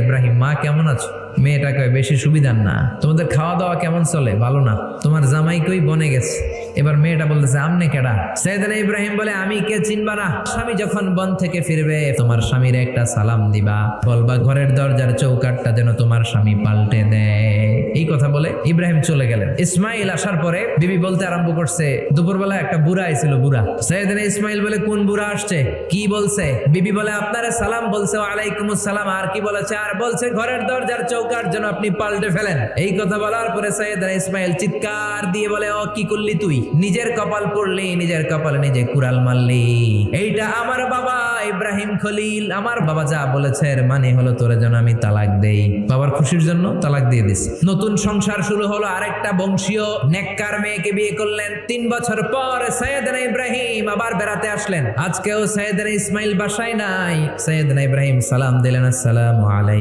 ইব্রাহিম, মা কেমন আছো? মেয়েটা কয় বেশি সুবিধার না। তোমাদের খাওয়া দাওয়া কেমন চলে? ভালো না। তোমার জামাই কই? বনে গেছে। এবার মেয়েটা বলতেছে আমনে কেডা? সাইয়েদনা ইব্রাহিম বলে আমি কে চিনবা না? স্বামী যখন বন থেকে ফিরবে তোমার স্বামীর একটা সালাম দিবা, বলবা ঘরের দরজার চৌকাঠটা যেন তোমার স্বামী পাল্টে দেয়। এই কথা বলে ইব্রাহিম চলে গেলেন। ইসমাইল আসার পরে বিবি বলতে আরম্ভ করছে, দুপুরবেলা একটা বুড়া আইছিল। বুড়া সাইয়েদনা ইসমাইল বলে কোন বুড়া আসছে? কি বলছে? বিবি বলে আপনারে সালাম বলছে। ওয়ালাইকুমুস সালাম। আর কি বলেছে? আর বলছে ঘরের দরজার চৌকাঠ যেন আপনি পাল্টে ফেলেন। এই কথা বলার পরে সাইয়েদনা ইসমাইল চিৎকার দিয়ে বলে, ও কি করলি তুই? নিজের কপাল পড়লি, নিজের কপালে নিজে কুড়াল মারলি। এইটা আমার বাবা ইব্রাহিম খলিল, আমার বাবা যা বলেছে এর মানে হলো তোরে যেন আমি তালাক দেই। বাবার খুশির জন্য তালাক দিয়ে দিস। নতুন সংসার শুরু হলো। আরেকটা বংশীয় নেককার মেয়েকে বিয়ে করলেন। 3 বছর পর সাইয়েদনা ইব্রাহিম আবার বেড়াতে আসলেন। আজকেও সাইয়েদনা ইসমাইল বাসায় নাই। সাইয়েদনা ইব্রাহিম সালাম দিলেন, আসসালামু আলাইকুম।